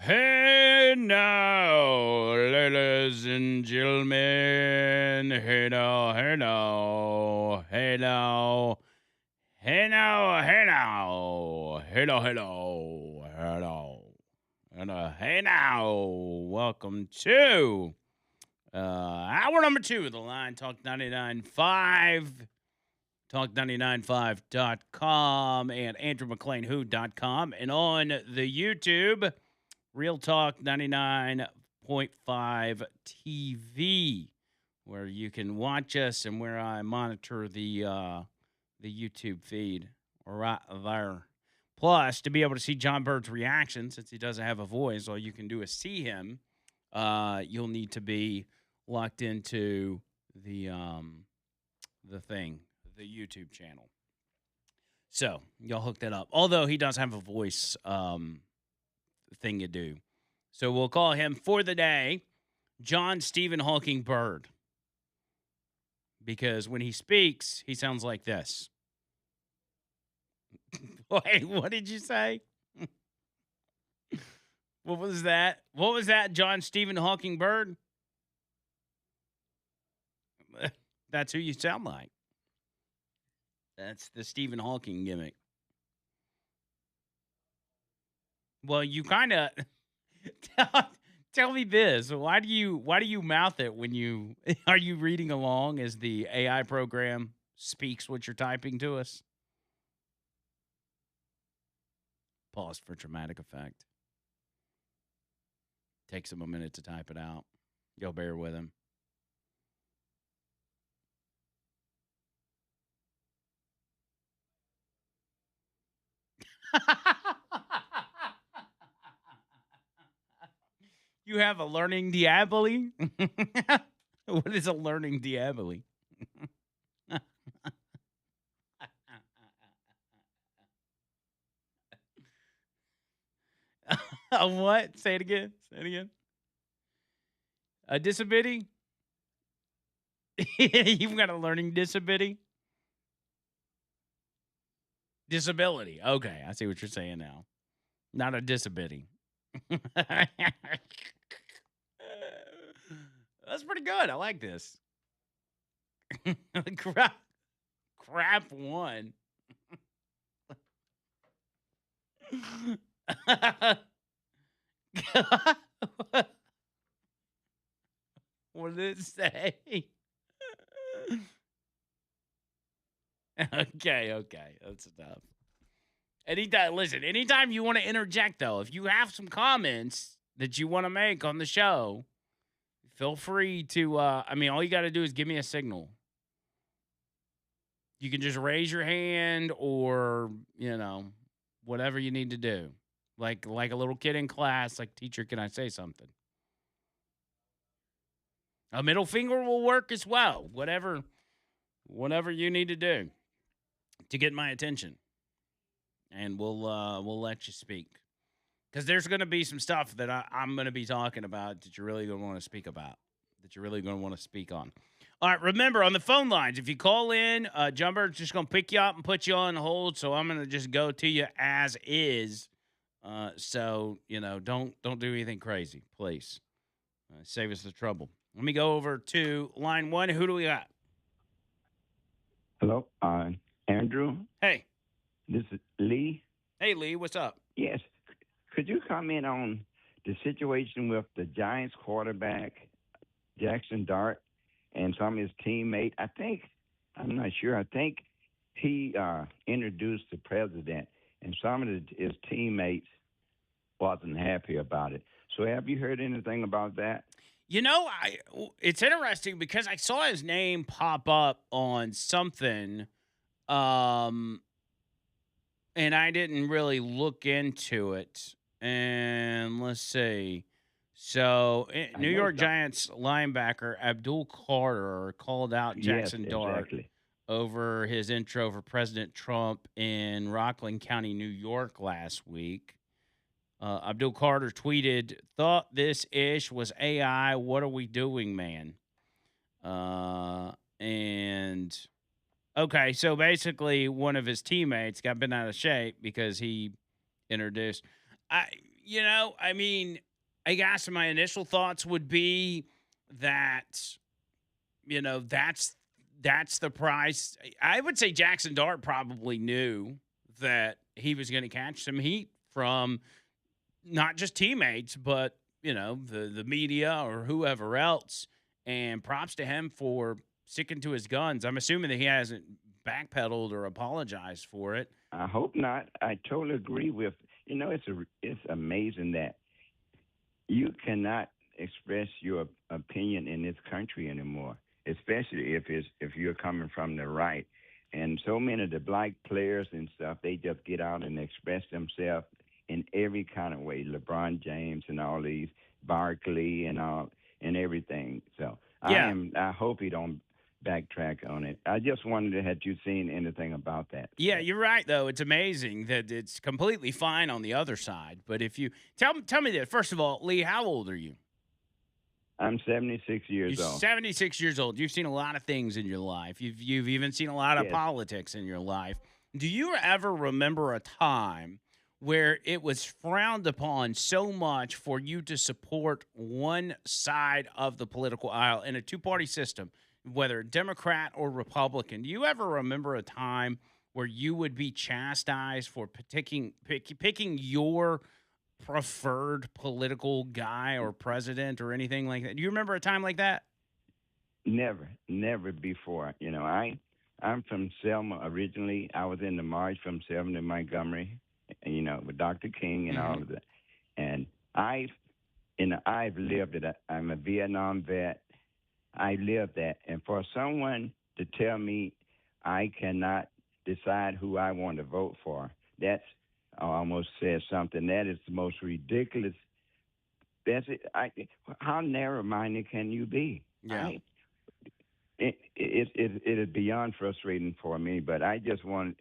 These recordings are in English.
Hey now, ladies and gentlemen. Hey now, hey now, hey now, hey now, hey now, hello, hello, hello, and hey now. Welcome to hour number two of the Line Talk 99.5, talk995.com, and AndrewMcLeanWho.com, and on the YouTube. Real Talk 99.5 TV, where you can watch us and where I monitor the YouTube feed right there. Plus, to be able to see John Bird's reaction, since he doesn't have a voice, all you can do is see him. You'll need to be locked into the thing, the YouTube channel. So y'all hook that up. Although he does have a voice thing to do. So we'll call him for the day John Stephen Hawking Bird. Because when he speaks, he sounds like this. Wait, what did you say? What was that? What was that, John Stephen Hawking Bird? That's who you sound like. That's the Stephen Hawking gimmick. Well, you kind of tell me this. Why do you mouth it when you are you reading along as the AI program speaks what you're typing to us? Pause for dramatic effect. Takes him a minute to type it out. You'll bear with him. You have a learning diaboli? What is a learning diaboli? A what? Say it again. Say it again. A disability? You've got a learning disability? Disability. Okay, I see what you're saying now. Not a disability. That's pretty good. I like this. Crap one. What did it say? Okay. That's enough. Anytime you want to interject, though, if you have some comments that you want to make on the show, feel free to, all you got to do is give me a signal. You can just raise your hand or, whatever you need to do. Like a little kid in class, like, teacher, can I say something? A middle finger will work as well. Whatever you need to do to get my attention. And we'll let you speak. Because there's going to be some stuff that I'm going to be talking about that you're really going to want to speak about, that you're really going to want to speak on. All right, remember, on the phone lines, if you call in, John Bird's just going to pick you up and put you on hold, so I'm going to just go to you as is. So, don't do anything crazy, please. Save us the trouble. Let me go over to line one. Who do we got? Hello, Andrew. Hey. This is Lee. Hey, Lee, what's up? Yes. Could you comment on the situation with the Giants quarterback, Jackson Dart, and some of his teammates? I'm not sure. I think he introduced the president, and some of his teammates wasn't happy about it. So have you heard anything about that? It's interesting because I saw his name pop up on something, and I didn't really look into it. And let's see. So, New York Giants linebacker Abdul Carter called out Jackson Dart over his intro for President Trump in Rockland County, New York last week. Abdul Carter tweeted, "Thought this ish was AI. What are we doing, man?" And okay, so basically one of his teammates got bent out of shape because he introduced. I mean, I guess my initial thoughts would be that, that's the price. I would say Jackson Dart probably knew that he was going to catch some heat from not just teammates, but the media or whoever else. And props to him for sticking to his guns. I'm assuming that he hasn't backpedaled or apologized for it. I hope not. I totally agree with. It's amazing that you cannot express your opinion in this country anymore, especially if you're coming from the right. And so many of the black players and stuff, they just get out and express themselves in every kind of way. LeBron James and all these, Barkley and all and everything. So Yeah. I hope he don't backtrack on it. I just wondered had you seen anything about that. Yeah, you're right though. It's amazing that it's completely fine on the other side. But if you tell me this, first of all, Lee, how old are you? I'm 76 You're years old. 76 years old. You've seen a lot of things in your life. You've even seen a lot of Yes, politics in your life. Do you ever remember a time where it was frowned upon so much for you to support one side of the political aisle in a two-party system, whether Democrat or Republican? Do you ever remember a time where you would be chastised for picking your preferred political guy or president or anything like that? Do you remember a time like that? never before. I'm from Selma originally. I was in the march from Selma to Montgomery, with Dr. King and all Hmm. of that. And I've lived it. I'm a Vietnam vet. I lived that. And for someone to tell me I cannot decide who I want to vote for, that's almost says something. That is the most ridiculous. That's it. How narrow-minded can you be? Yeah. It is beyond frustrating for me. But I just want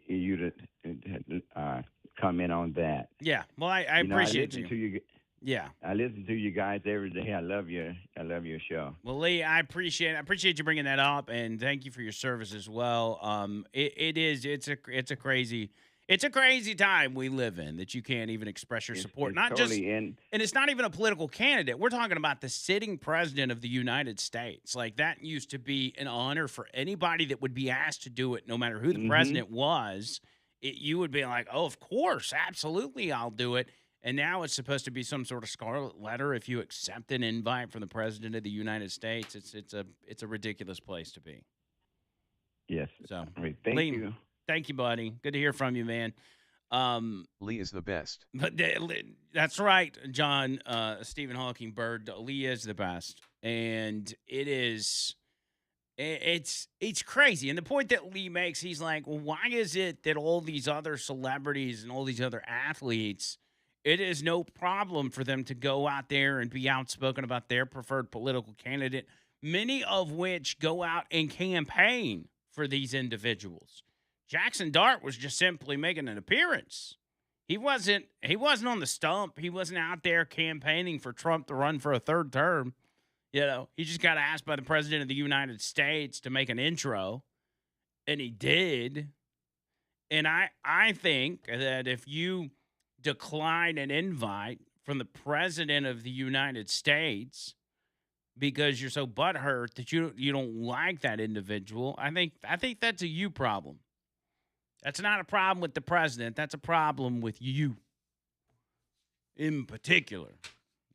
you to comment on that. Yeah. Well, I I appreciate listen you. to you. Yeah. I listen to you guys every day. I love your show. Well, Lee, I appreciate you bringing that up, and thank you for your service as well. It's a crazy time we live in that you can't even express your support. It's Not just, totally in. and it's not even a political candidate. We're talking about the sitting president of the United States. Like that used to be an honor for anybody that would be asked to do it, no matter who the Hmm. president was. You would be like, oh, of course, absolutely, I'll do it. And now it's supposed to be some sort of scarlet letter if you accept an invite from the president of the United States. It's a ridiculous place to be. Yes. So, All right. Thank Lee, you. thank you, buddy. Good to hear from you, man. Um, Lee is the best. but that's right, John. Stephen Hawking Bird. Lee is the best, and it's crazy. And the point that Lee makes, he's like, well, why is it that all these other celebrities and all these other athletes, it is no problem for them to go out there and be outspoken about their preferred political candidate, many of which go out and campaign for these individuals. Jackson Dart was just simply making an appearance. He wasn't on the stump. He wasn't out there campaigning for Trump to run for a third term. He just got asked by the president of the United States to make an intro, and he did. And I think that if you decline an invite from the president of the United States because you're so butthurt that you don't like that individual, I think that's a you problem. That's not a problem with the president. That's a problem with you in particular.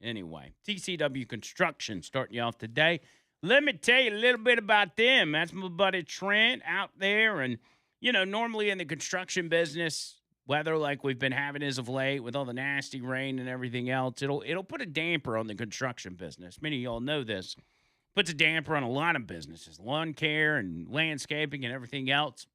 Anyway, TCW Construction starting you off today. Let me tell you a little bit about them. That's my buddy Trent out there. And, normally in the construction business, weather like we've been having as of late with all the nasty rain and everything else, it'll put a damper on the construction business. Many of y'all know this. Puts a damper on a lot of businesses, lawn care and landscaping and everything else.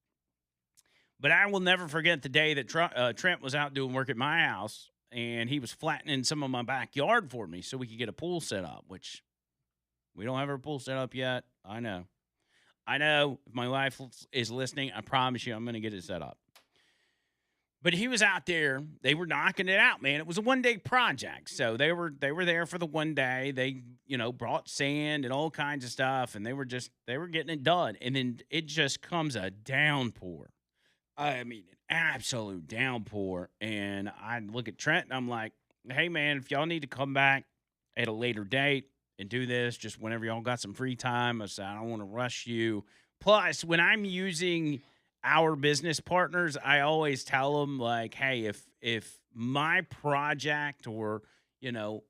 But I will never forget the day that Trent was out doing work at my house, and he was flattening some of my backyard for me so we could get a pool set up, which we don't have our pool set up yet. I know. If my wife is listening, I promise you I'm going to get it set up. But he was out there. They were knocking it out, man. It was a one-day project. So they were there for the one day. They, brought sand and all kinds of stuff, and they were getting it done. And then it just comes a downpour. I mean, an absolute downpour. And I look at Trent and I'm like, hey man, if y'all need to come back at a later date and do this, just whenever y'all got some free time, I said I don't want to rush you. Plus, when I'm using our business partners, I always tell them like, hey, if my project or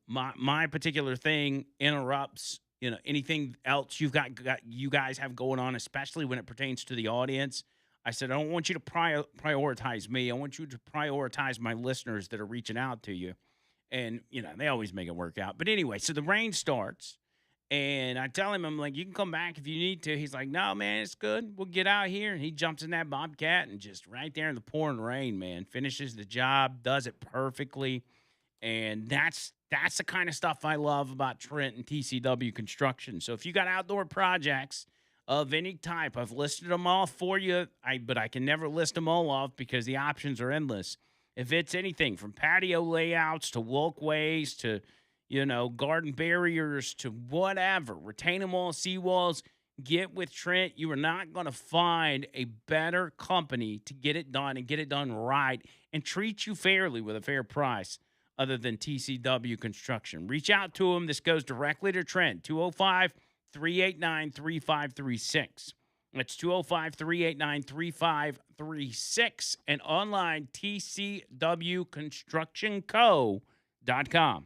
my particular thing interrupts anything else got you guys have going on, especially when it pertains to the audience. I said I don't want you to prioritize me. I want you to prioritize my listeners that are reaching out to you, and they always make it work out. But anyway, so the rain starts, and I tell him, I'm like, you can come back if you need to. He's like, no, man, it's good. We'll get out here. And he jumps in that Bobcat and just right there in the pouring rain, man, finishes the job, does it perfectly. And that's the kind of stuff I love about Trent and TCW Construction. So if you got outdoor projects of any type, I've listed them all for you. But I can never list them all off because the options are endless. If it's anything from patio layouts to walkways to garden barriers to whatever, retaining wall, seawalls, get with Trent. You are not going to find a better company to get it done and get it done right and treat you fairly with a fair price other than TCW Construction. Reach out to them. This goes directly to Trent, 205 389 3536. That's 205 389 3536 and online tcwconstructionco.com.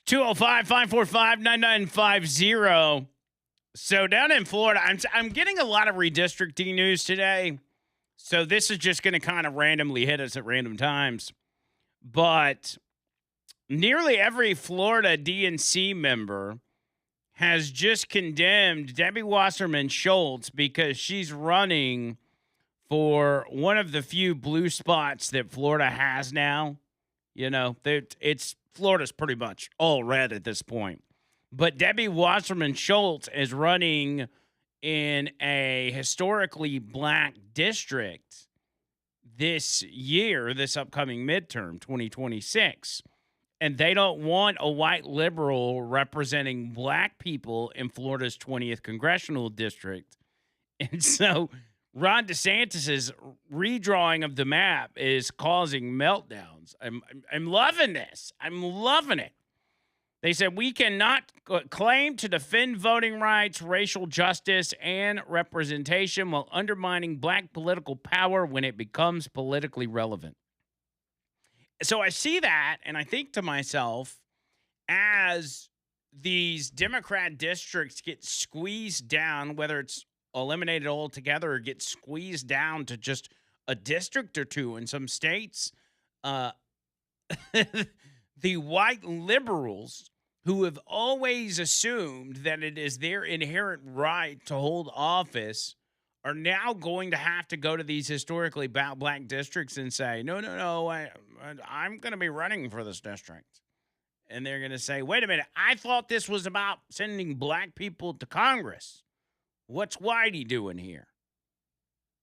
205-545-9950. So down in Florida, I'm getting a lot of redistricting news today. So this is just going to kind of randomly hit us at random times. But nearly every Florida DNC member has just condemned Debbie Wasserman Schultz because she's running for one of the few blue spots that Florida has now. You know, Florida's pretty much all red at this point. But Debbie Wasserman Schultz is running in a historically black district this year, this upcoming midterm, 2026. And they don't want a white liberal representing black people in Florida's 20th congressional district. And so Ron DeSantis's redrawing of the map is causing meltdowns. I'm loving this. I'm loving it. They said we cannot claim to defend voting rights, racial justice, and representation while undermining black political power when it becomes politically relevant. So I see that, and I think to myself, as these Democrat districts get squeezed down, whether it's eliminated altogether or get squeezed down to just a district or two in some states, the white liberals who have always assumed that it is their inherent right to hold office are now going to have to go to these historically black districts and say, no, I'm going to be running for this district. And they're going to say, wait a minute, I thought this was about sending black people to Congress. What's Whitey doing here?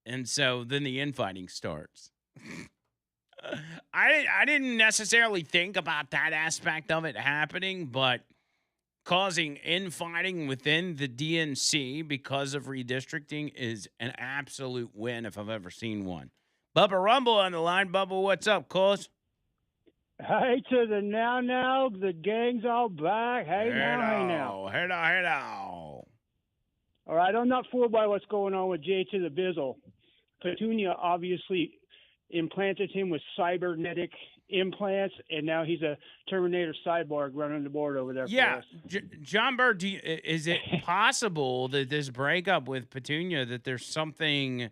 And so then the infighting starts. I didn't necessarily think about that aspect of it happening, but causing infighting within the DNC because of redistricting is an absolute win if I've ever seen one. Bubba Rumble on the line. Bubba, what's up, cuz? Hey to the now, the gang's all back. Hey now. Hey now. All right, I'm not fooled by what's going on with Jay to the Bizzle. Petunia obviously implanted him with cybernetic implants, and now he's a Terminator cyborg running the board over there. Yeah, for us. John Bird, is it possible that this breakup with Petunia, that there's some kind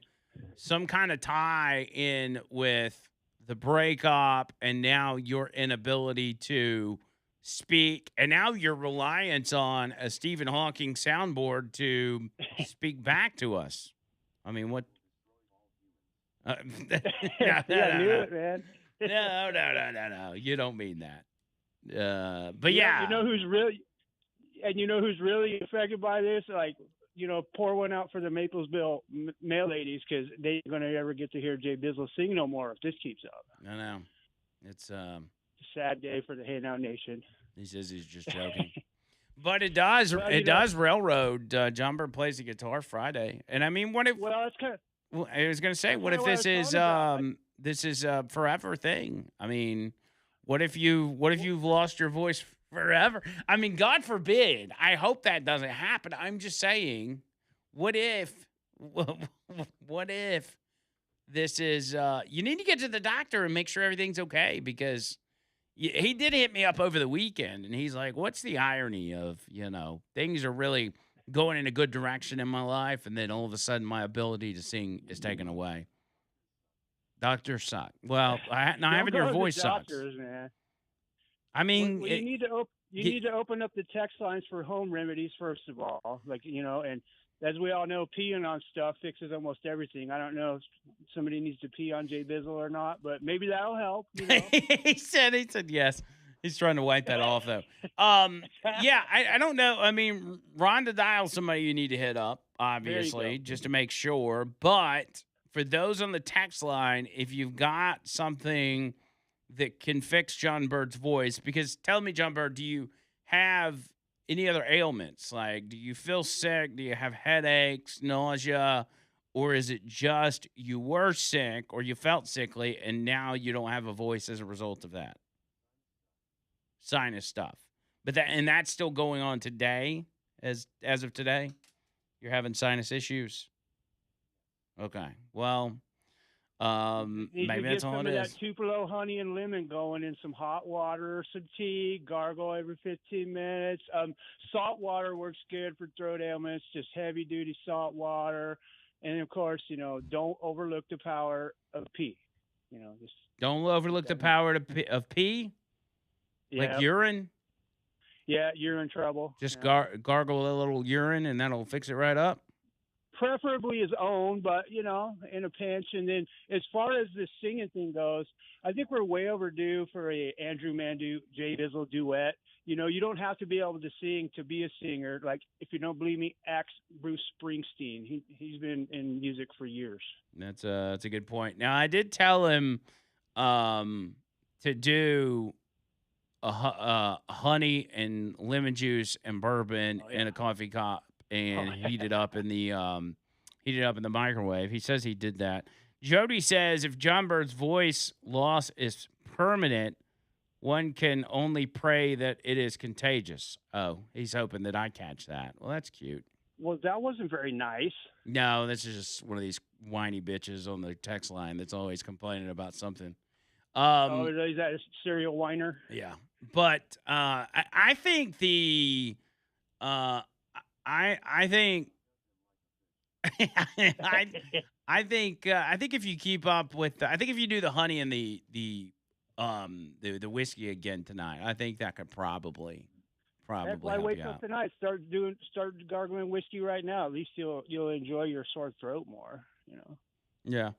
of tie in with the breakup and now your inability to speak, and now your reliance on a Stephen Hawking soundboard to speak back to us? I mean, what? I knew it, man. No. You don't mean that. But you know who's really affected by this? Like, pour one out for the Maplesville mail ladies, because they ain't gonna ever get to hear Jay Bizzle sing no more if this keeps up. I know. It's a sad day for the Hey Now Nation. He says he's just joking. But it does. Well, does railroad. John Bird plays the guitar Friday, and I mean, what if? Well, that's kind of. Well, I was going to say, what if this is a forever thing? I mean, what if you've lost your voice forever? I mean, God forbid. I hope that doesn't happen. I'm just saying, what if this is? You need to get to the doctor and make sure everything's okay, because he did hit me up over the weekend, and he's like, "What's the irony of things are really going in a good direction in my life, and then all of a sudden my ability to sing is taken away." Doctors suck. Well, having your voice sucks. Man. I mean, you need to open up the text lines for home remedies first of all, and as we all know, peeing on stuff fixes almost everything. I don't know if somebody needs to pee on Jay Bizzle or not, but maybe that'll help. He said yes. He's trying to wipe that off, though. Yeah, I don't know. I mean, Rhonda Dial's somebody you need to hit up, obviously, just to make sure. But for those on the text line, if you've got something that can fix John Bird's voice, because tell me, John Bird, do you have any other ailments? Like, do you feel sick? Do you have headaches, nausea? Or is it just you were sick or you felt sickly and now you don't have a voice as a result of that? Sinus stuff. But that's still going on today, as of today? You're having sinus issues? Okay. Well, Need to Maybe get that's all some it of that is. Tupelo honey and lemon going in some hot water or some tea. Gargle every 15 minutes. Salt water works good for throat ailments. Just heavy duty salt water, and of course, don't overlook the power of pee. Just Don't keep overlook the that in mind. power of pee, like Yeah, urine. yeah, you're in trouble. Just Yeah. gargle a little urine, and that'll fix it right up. Preferably his own, but in a pinch. And then as far as the singing thing goes, I think we're way overdue for a Andrew Mandu Jay Dizzle duet. You don't have to be able to sing to be a singer. Like if you don't believe me, ask Bruce Springsteen. He's been in music for years. That's a good point. Now I did tell him um, to do honey and lemon juice and bourbon Oh in yeah. a coffee cup Oh, and heat it up in the microwave. He says he did that. Jody says if John Bird's voice loss is permanent, one can only pray that it is contagious. Oh, he's hoping that I catch that. Well, that's cute. well, that wasn't very nice. No, this is just one of these whiny bitches on the text line that's always complaining about something. Oh, Um, is that a serial whiner? yeah, but I think the uh, I think I I think if you keep up with I think if you do the honey and the whiskey again tonight, I think that could Heck, probably why help wait you till out. tonight? Start gargling whiskey right now. At least you'll enjoy your sore throat more. Yeah.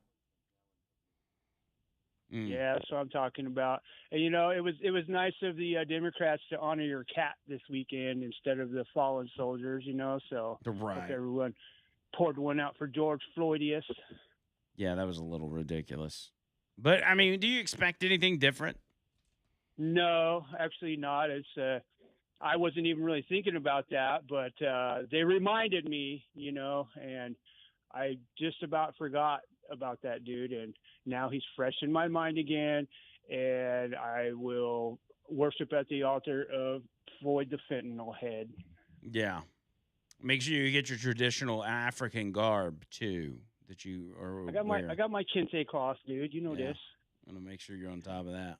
Mm. Yeah, that's what I'm talking about. And it was nice of the Democrats to honor your cat this weekend instead of the fallen soldiers. So hope Right. everyone poured one out for George Floydius. Yeah, that was a little ridiculous. But I mean, do you expect anything different? No, actually not. It's I wasn't even really thinking about that, but they reminded me, and I just about forgot about that dude, and now he's fresh in my mind again, and I will worship at the altar of Floyd the Fentanyl Head. Yeah. Make sure you get your traditional African garb too that you are I wearing. got my kente cloth, dude. You know Yeah. this. I'm gonna make sure you're on top of that.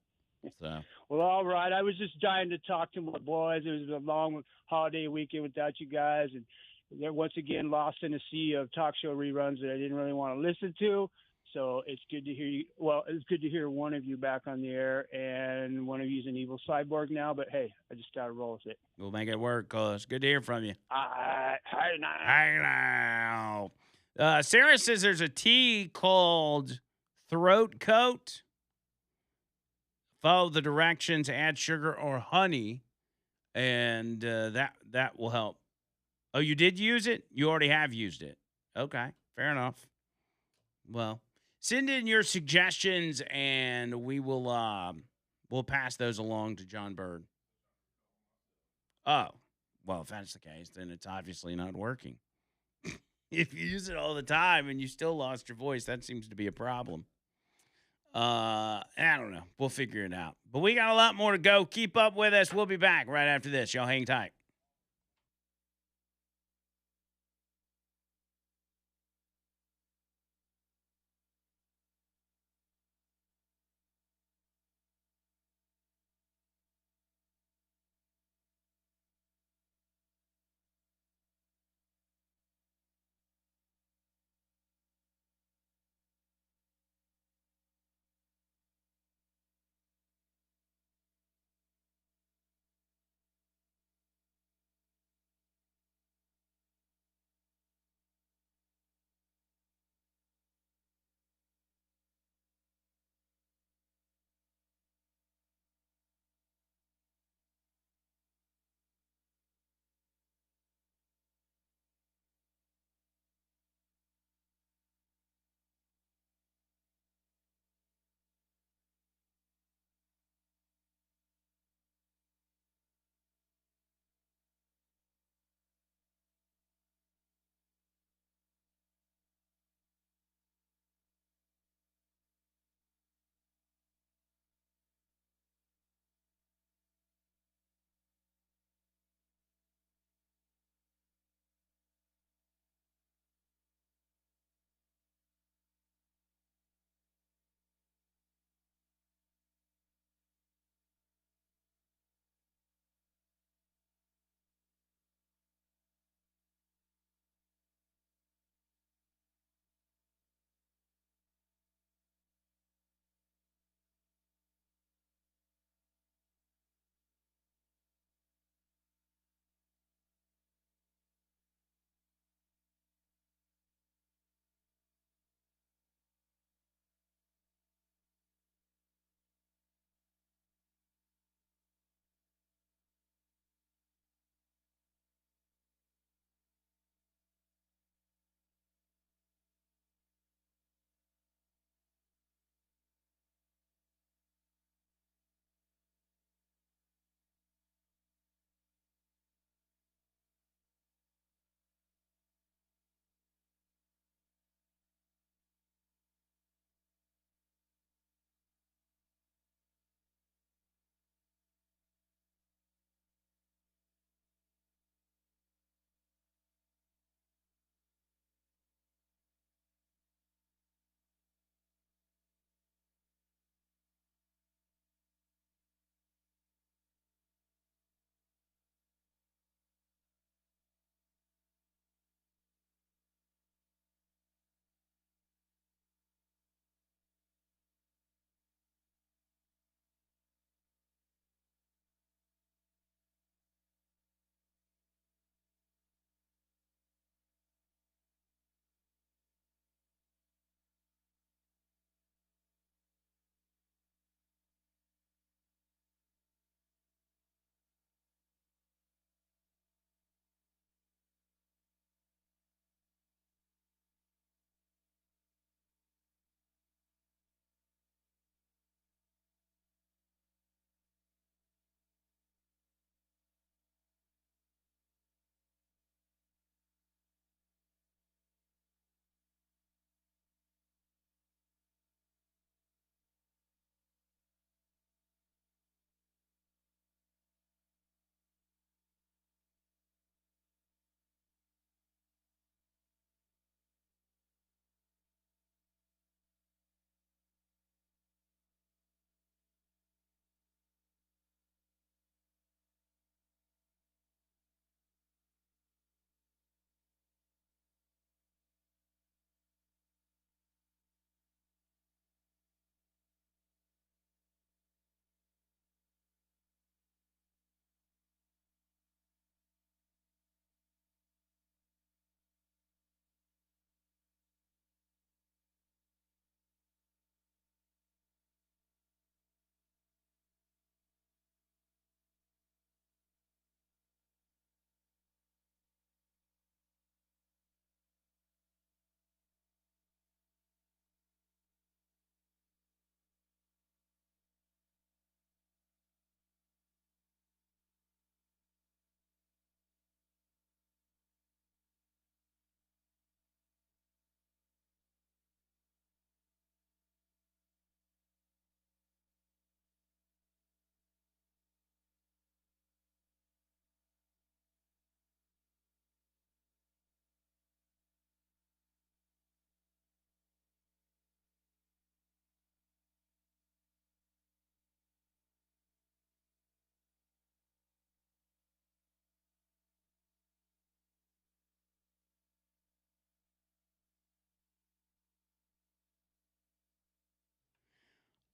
So Well, all right. I was just dying to talk to my boys. It was a long holiday weekend without you guys, and they're once again lost in a sea of talk show reruns that I didn't really want to listen to. So it's good to hear you. Well, it's good to hear one of you back on the air, and one of you's an evil cyborg now. But hey, I just got to roll with it. we'll make it work, cuz. Good to hear from you. Hi, now. Hey now. Sarah says there's a tea called throat coat. Follow the directions, add sugar or honey, and that will help. Oh, you did use it? You already have used it. Okay, fair enough. Well, send in your suggestions, and we'll pass those along to John Bird. Oh, well, if that's the case, then it's obviously not working. If you use it all the time and you still lost your voice, that seems to be a problem. I don't know. We'll figure it out. But we got a lot more to go. Keep up with us. We'll be back right after this. Y'all hang tight.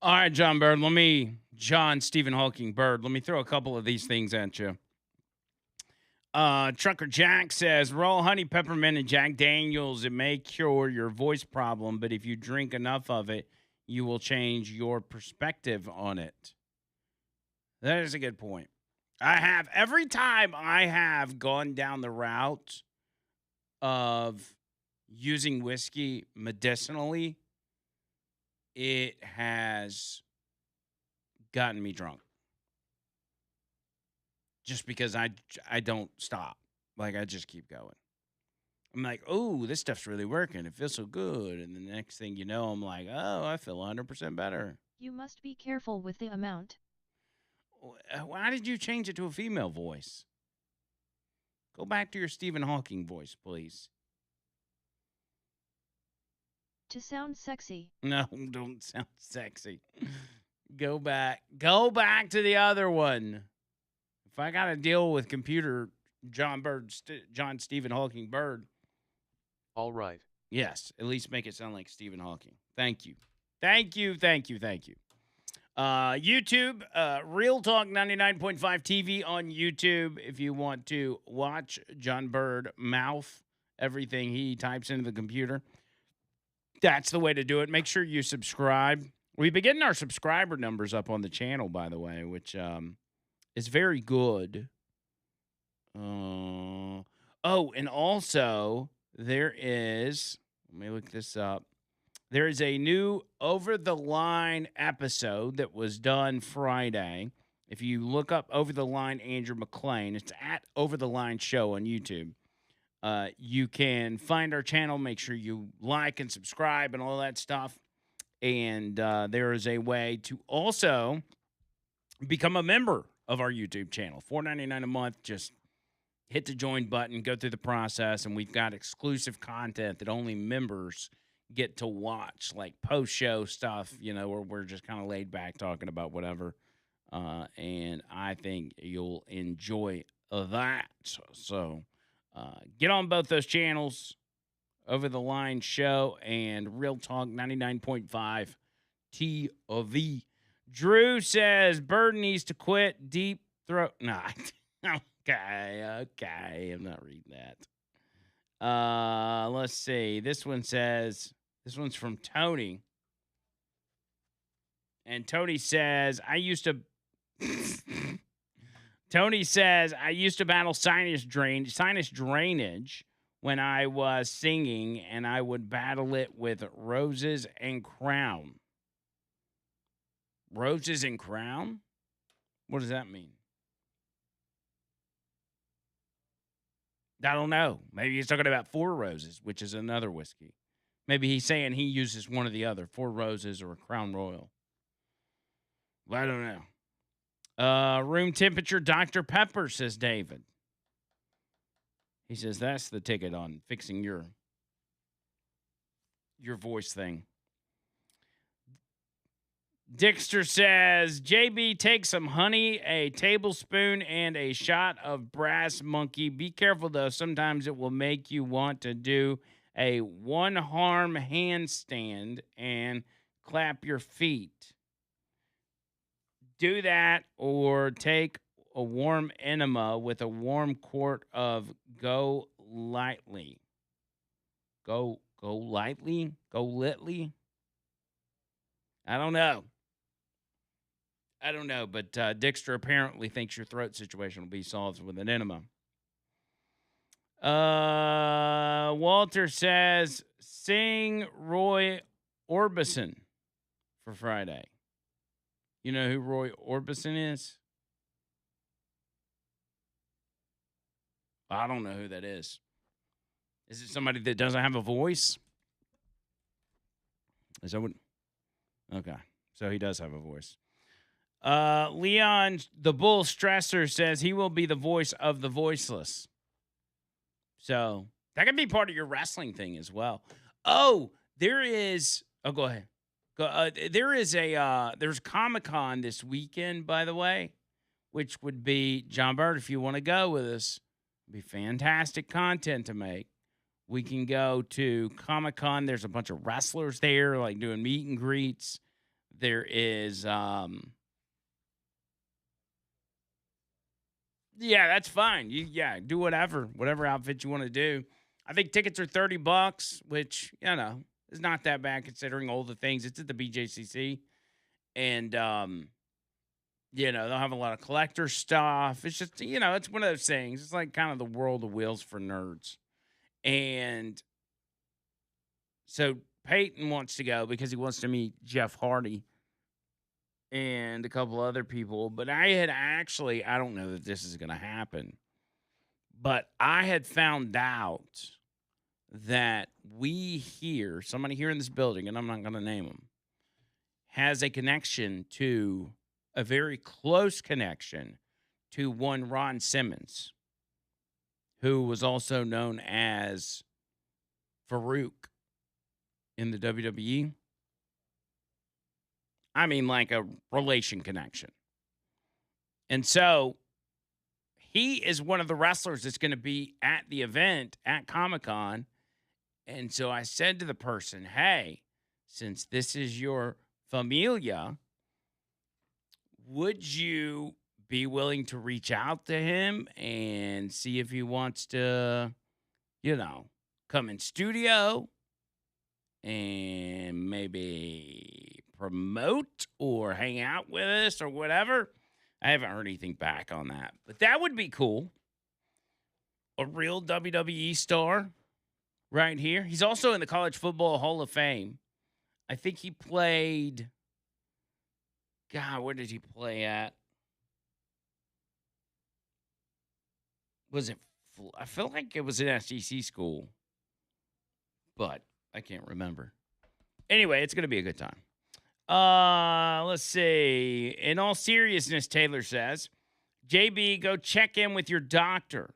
All right, John Stephen Hawking Bird, let me throw a couple of these things at you. Trucker Jack says, roll honey, peppermint, and Jack Daniels. It may cure your voice problem, but if you drink enough of it, you will change your perspective on it. That is a good point. Every time I have gone down the route of using whiskey medicinally, it has gotten me drunk. Just because I don't stop. Like, I just keep going. I'm like, oh, this stuff's really working. It feels so good. And the next thing you know, I'm like, oh, I feel 100% better. You must be careful with the amount. Why did you change it to a female voice? Go back to your Stephen Hawking voice, please. To sound sexy. No, don't sound sexy. Go back to the other one. If I got to deal with computer John Stephen Hawking Bird. All right. Yes, at least make it sound like Stephen Hawking. Thank you. YouTube, Real Talk 99.5 TV on YouTube. If you want to watch John Bird mouth everything he types into the computer, that's the way to do it. Make sure you subscribe. We've been getting our subscriber numbers up on the channel, by the way, which is very good. And also there is, let me look this up. There is a new Over the Line episode that was done Friday. If you look up Over the Line Andrew Mclain, it's at Over the Line Show on YouTube. You can find our channel. Make sure you like and subscribe and all that stuff. And there is a way to also become a member of our YouTube channel. $4.99 a month. Just hit the join button, go through the process, and we've got exclusive content that only members get to watch, like post-show stuff, where we're just kind of laid back talking about whatever. And I think you'll enjoy that. So get on both those channels, Over the Line Show and Real Talk 99.5 TV. Drew says Bird needs to quit deep throat. Nah. Okay. I'm not reading that. Let's see. This one's from Tony. And Tony says, I used to battle sinus drainage when I was singing, and I would battle it with Roses and Crown. Roses and Crown? What does that mean? I don't know. Maybe he's talking about Four Roses, which is another whiskey. Maybe he's saying he uses one or the other, Four Roses or a Crown Royal. Well, I don't know. Room temperature Dr. Pepper, says David. He says that's the ticket on fixing your voice thing. Dixter says, JB, take some honey, a tablespoon, and a shot of Brass Monkey. Be careful, though. Sometimes it will make you want to do a one-arm handstand and clap your feet. Do that, or take a warm enema with a warm quart of Go Lightly. Go Lightly? Go Litly? I don't know, but Dixter apparently thinks your throat situation will be solved with an enema. Walter says, sing Roy Orbison for Friday. You know who Roy Orbison is? I don't know who that is. Is it somebody that doesn't have a voice? Is that what? Okay, so he does have a voice. Leon, the Bull Stressor, says he will be the voice of the voiceless. So that could be part of your wrestling thing as well. Oh, there is. Oh, go ahead. There's Comic-Con this weekend, by the way, which would be, John Bird, if you want to go with us, it'd be fantastic content to make. We can go to Comic-Con. There's a bunch of wrestlers there, like doing meet and greets. There is, yeah, that's fine. Do whatever outfit you want to do. I think tickets are $30, which, is not that bad considering all the things. It's at the BJCC. And, they'll have a lot of collector stuff. It's just, it's one of those things. It's like kind of the world of wheels for nerds. And so Peyton wants to go because he wants to meet Jeff Hardy and a couple other people. But I don't know that this is going to happen. But I had found out that somebody here in this building, and I'm not going to name them, has a connection to, a very close connection to one Ron Simmons, who was also known as Farouk in the WWE. I mean, like a relation connection. And so he is one of the wrestlers that's going to be at the event at Comic-Con. And so I said to the person, hey, since this is your familia, would you be willing to reach out to him and see if he wants to, come in studio and maybe promote or hang out with us or whatever? I haven't heard anything back on that, but that would be cool. A real WWE star right here. He's also in the College Football Hall of Fame. I think he played, God, where did he play at? I feel like it was an SEC school, but I can't remember. Anyway, it's going to be a good time. Let's see. In all seriousness, Taylor says, JB, go check in with your doctor.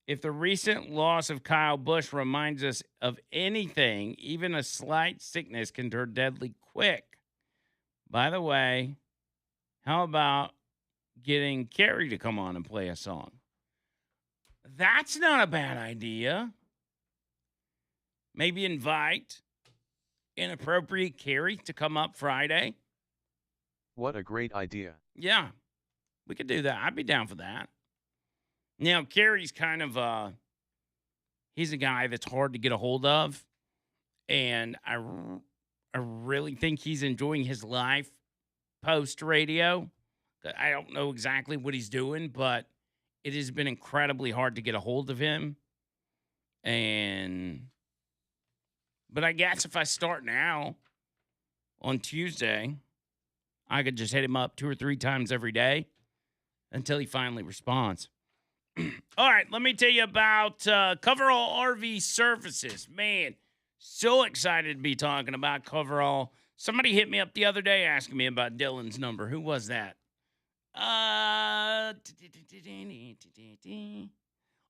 If the recent loss of Kyle Busch reminds us of anything, even a slight sickness can turn deadly quick. By the way, how about getting Carrie to come on and play a song? That's not a bad idea. Maybe invite Inappropriate Carrie to come up Friday. What a great idea. Yeah, we could do that. I'd be down for that. Now, Carrie's kind of, he's a guy that's hard to get a hold of. And I really think he's enjoying his life post-radio. I don't know exactly what he's doing, but it has been incredibly hard to get a hold of him. But I guess if I start now on Tuesday, I could just hit him up 2 or 3 times every day until he finally responds. All right, let me tell you about Coverall RV Services. Man, so excited to be talking about Coverall. Somebody hit me up the other day asking me about Dylan's number. Who was that? Oh,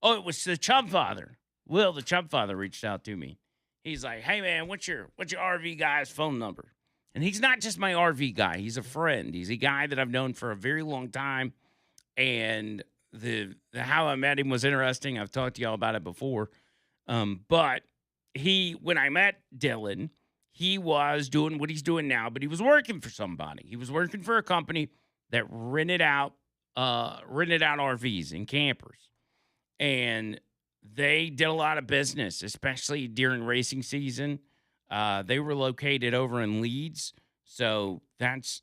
it was the Chub Father. Will, the Chub Father, reached out to me. He's like, hey, man, what's your RV guy's phone number? And he's not just my RV guy. He's a friend. He's a guy that I've known for a very long time. And the how I met him was interesting. I've talked to y'all about it before. But when I met Dylan, he was doing what he's doing now, but he was working for somebody. He was working for a company that rented out RVs and campers. And they did a lot of business, especially during racing season. They were located over in Leeds, so that's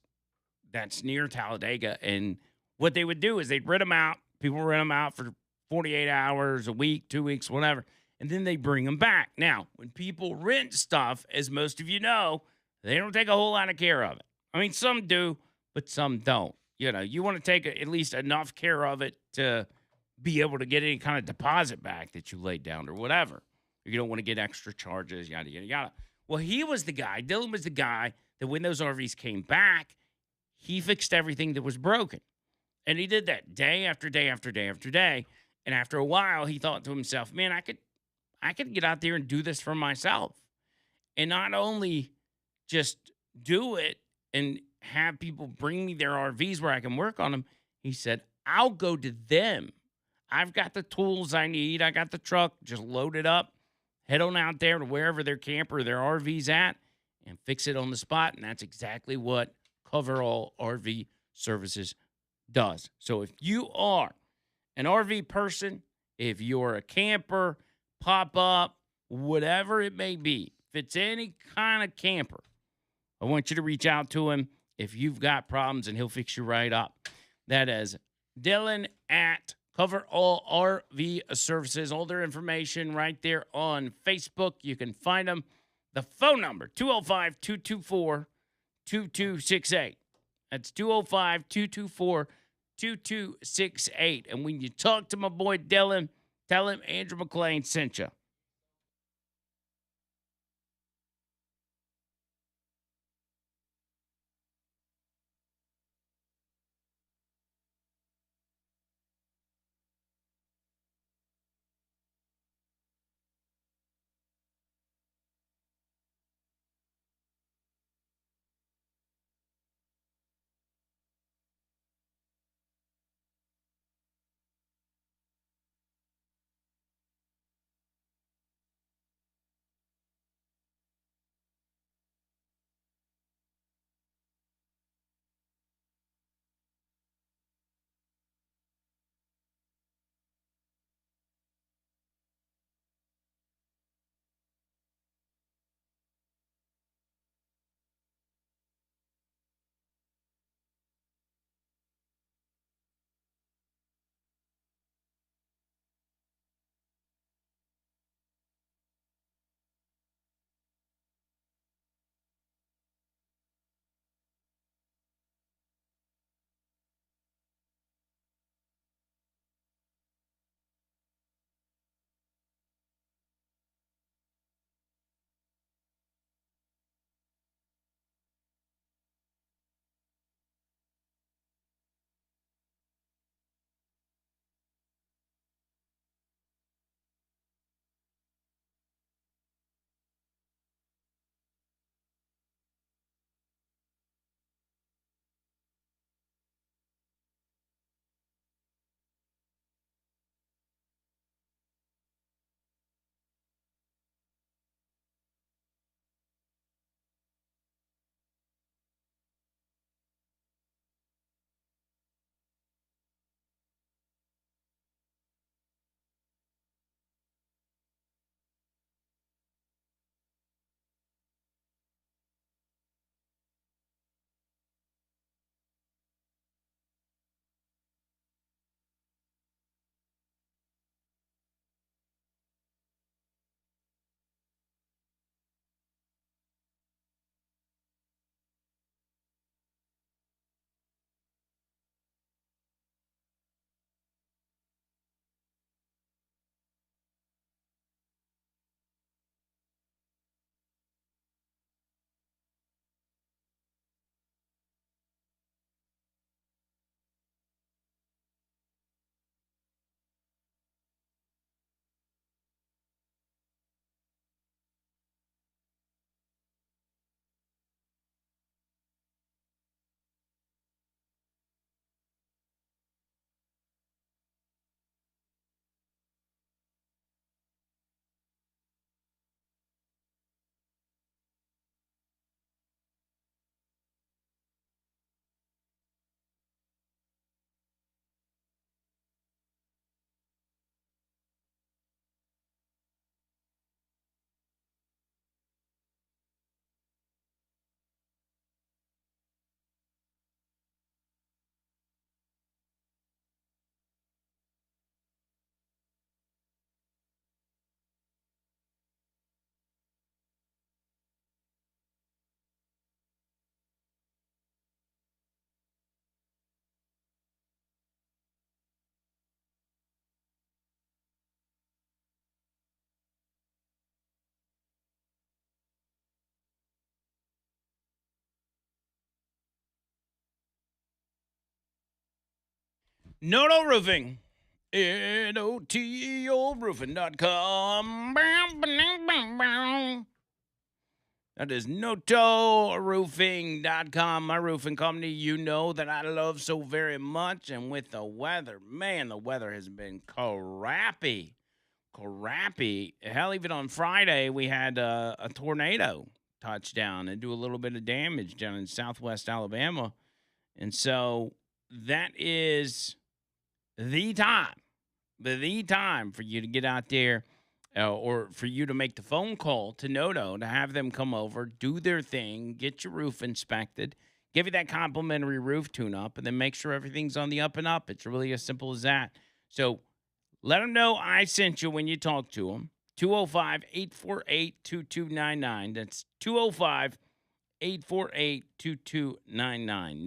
near Talladega. And what they would do is they'd rent them out. People rent them out for 48 hours, a week, 2 weeks, whatever, and then they bring them back. Now, when people rent stuff, as most of you know, they don't take a whole lot of care of it. I mean, some do, but some don't. You want to take at least enough care of it to be able to get any kind of deposit back that you laid down or whatever. You don't want to get extra charges, yada, yada, yada. Well, Dylan was the guy that when those RVs came back, he fixed everything that was broken. And he did that day after day after day after day. And after a while, he thought to himself, man, I could get out there and do this for myself. And not only just do it and have people bring me their RVs where I can work on them. He said, I'll go to them. I've got the tools I need. I got the truck. Just load it up. Head on out there to wherever their camper or their RV's at and fix it on the spot. And that's exactly what Coverall RV Services does. So if you are an RV person, if you're a camper, pop up, whatever it may be, if it's any kind of camper, I want you to reach out to him if you've got problems and he'll fix you right up. That is Dylan at Coverall RV Services. All their information right there on Facebook. You can find them. The phone number, 205-224-2268. That's 205-224-2268. And when you talk to my boy Dylan, tell him Andrew Mclain sent you. Noto Roofing. NOTORoofing.com. That is NotoRoofing.com. My roofing company, you know that I love so very much. And with the weather, man, the weather has been crappy. Hell, even on Friday, we had a tornado touchdown and do a little bit of damage down in Southwest Alabama. And so that is the time for you to get out there or for you to make the phone call to Noto to have them come over, do their thing, get your roof inspected, give you that complimentary roof tune-up, and then make sure everything's on the up and up. It's really as simple as that. So let them know I sent you when you talk to them. 205-848-2299. That's 205-848-2299.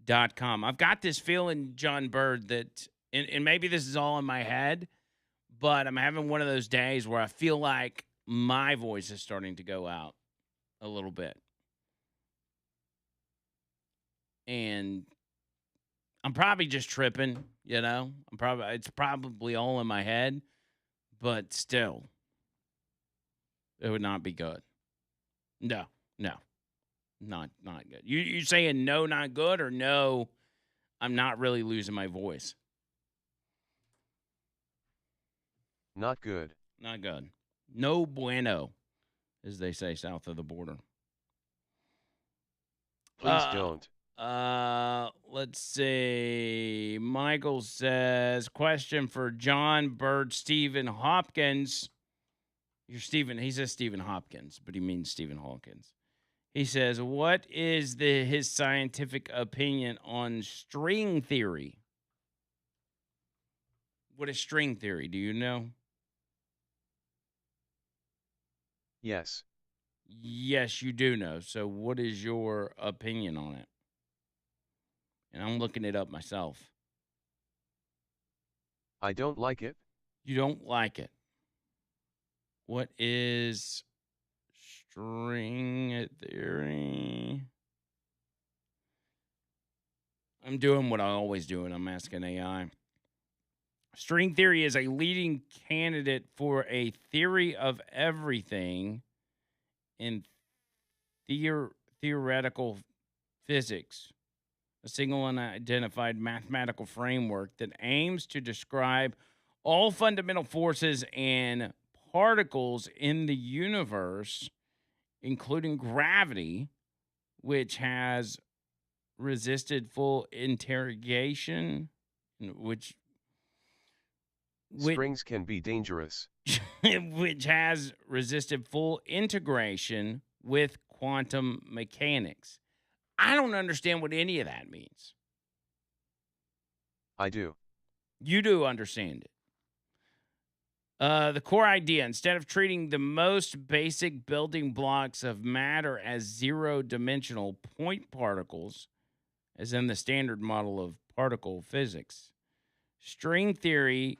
NotoRoofing.com. I've got this feeling, John Bird, that, and maybe this is all in my head, but I'm having one of those days where I feel like my voice is starting to go out a little bit. And I'm probably just tripping, you know? It's probably all in my head, but still, it would not be good. No, not good. You saying no, not good, or no, I'm not really losing my voice? Not good. Not good. No bueno, as they say south of the border. Please don't. Let's see. Michael says, question for John Bird, Stephen Hopkins. He says Stephen Hopkins, but he means Stephen Hawkins. He says, what is his scientific opinion on string theory? What is string theory? Do you know? Yes. Yes, you do know. So what is your opinion on it? And I'm looking it up myself. I don't like it. You don't like it. What is string theory? I'm doing what I always do, and I'm asking AI. String theory is a leading candidate for a theory of everything in theoretical physics, a single unidentified mathematical framework that aims to describe all fundamental forces and particles in the universe, including gravity, which has resisted full interrogation, which Strings can be dangerous. which has resisted full integration with quantum mechanics. I don't understand what any of that means. I do. You do understand it. The core idea, instead of treating the most basic building blocks of matter as zero-dimensional point particles, as in the standard model of particle physics, string theory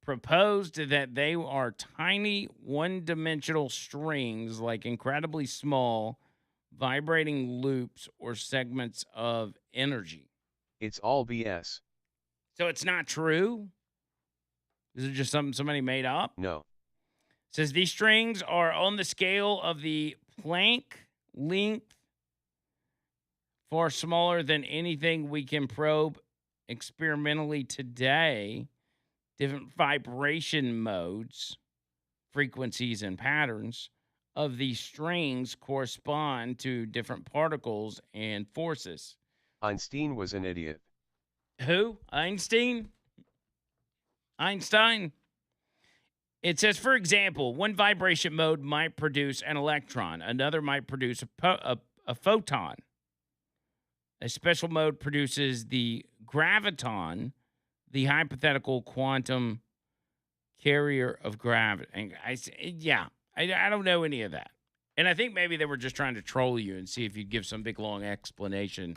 proposed that they are tiny one-dimensional strings, like incredibly small vibrating loops or segments of energy. It's all BS. So it's not true? Is it just something somebody made up? No. It says these strings are on the scale of the Planck length, far smaller than anything we can probe experimentally today. Different vibration modes, frequencies, and patterns of these strings correspond to different particles and forces. Einstein was an idiot. Who? Einstein? It says, for example, one vibration mode might produce an electron. Another might produce a photon. A special mode produces the graviton, the hypothetical quantum carrier of gravity. And I don't know any of that. And I think maybe they were just trying to troll you and see if you'd give some big, long explanation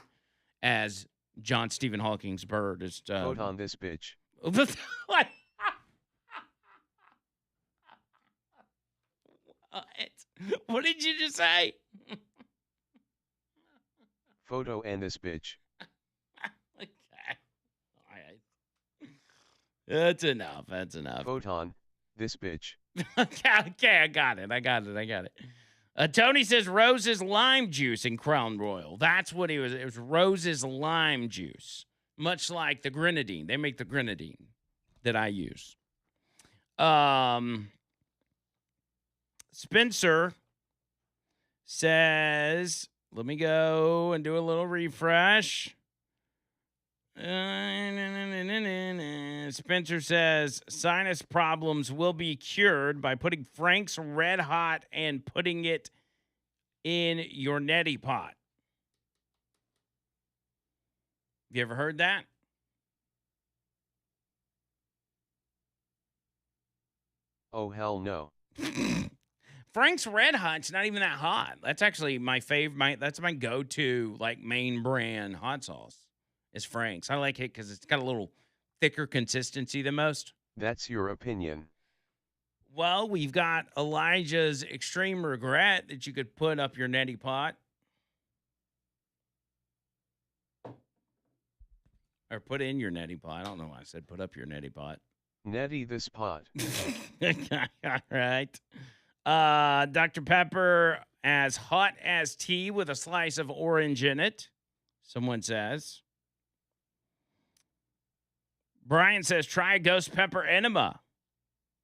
as John Stephen Hawking's bird is... Photon this bitch. What? What did you just say? Photo and this bitch. Okay. All right. That's enough. Photon, this bitch. Okay, I got it. Tony says Rose's lime juice in Crown Royal. That's what he was. It was Rose's lime juice, much like the grenadine. They make the grenadine that I use. Spencer says, let me go and do a little refresh. Spencer says sinus problems will be cured by putting Frank's Red Hot and putting it in your neti pot. You ever heard that? Oh, hell no. Frank's Red Hot's not even that hot. That's actually my favorite. That's my go-to like main brand hot sauce. Is Frank's. I like it because it's got a little thicker consistency than most. That's your opinion. Well, we've got Elijah's Extreme Regret that you could put up your neti pot. Or put in your neti pot. I don't know why I said put up your neti pot. Netty this pot. All right. Dr. Pepper as hot as tea with a slice of orange in it, someone says. Brian says, try a ghost pepper enema.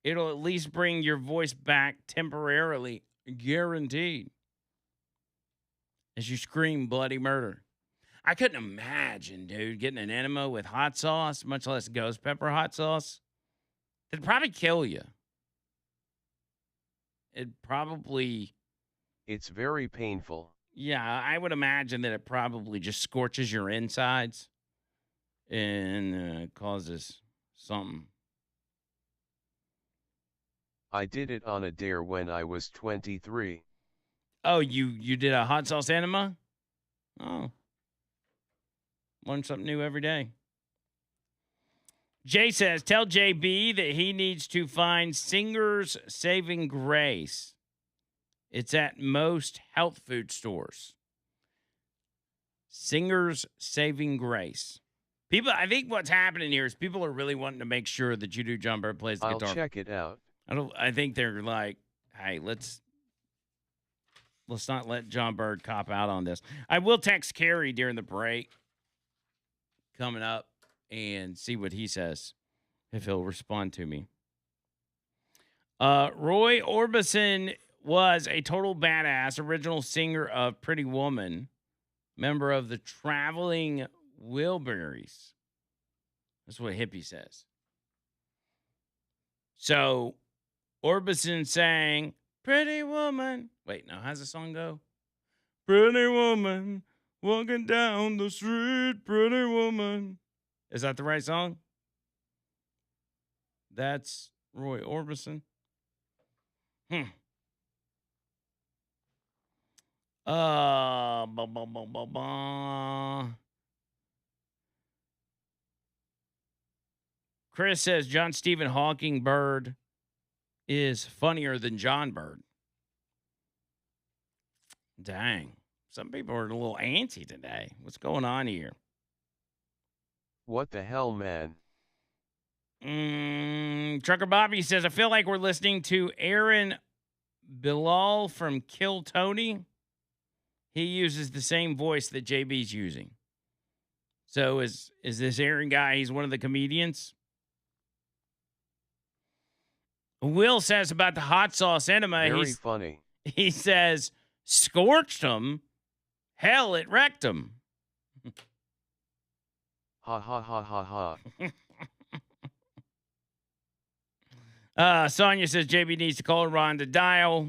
It'll at least bring your voice back temporarily, guaranteed. As you scream bloody murder. I couldn't imagine, dude, getting an enema with hot sauce, much less ghost pepper hot sauce. It'd probably kill you. It's very painful. Yeah, I would imagine that it probably just scorches your insides and causes something. I did it on a dare when I was 23. Oh, you did a hot sauce enema? Oh. Learn something new every day. Jay says, tell JB that he needs to find Singer's Saving Grace. It's at most health food stores. Singer's Saving Grace. People, I think what's happening here is people are really wanting to make sure that you do John Bird plays the guitar. I'll check it out. I think they're like, hey, let's not let John Bird cop out on this. I will text Carrie during the break coming up and see what he says, if he'll respond to me. Roy Orbison was a total badass, original singer of Pretty Woman, member of the Traveling Wilburys. That's what Hippie says. So Orbison sang Pretty Woman. Wait, no, how's the song go? Pretty woman walking down the street, pretty woman. Is that the right song? That's Roy Orbison. Chris says John Stephen Hawking Bird is funnier than John Bird. Dang. Some people are a little antsy today. What's going on here? What the hell, man? Trucker Bobby says, I feel like we're listening to Aaron Bilal from Kill Tony. He uses the same voice that JB's using. So is this Aaron guy, he's one of the comedians? Will says about the hot sauce enema. Very funny. He says, scorched him. Hell, it wrecked him. Ha ha ha ha ha. Sonia says JB needs to call Ron to dial.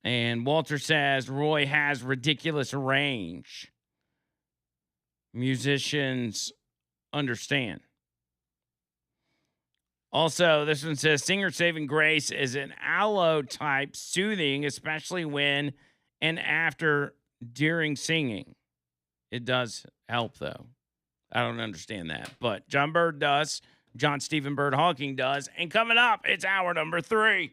And Walter says Roy has ridiculous range. Musicians understand. Also, this one says Singer Saving Grace is an aloe type soothing, especially when and after during singing. It does help, though. I don't understand that. But John Bird does. John Stephen Bird Hawking does. And coming up, it's hour number 3.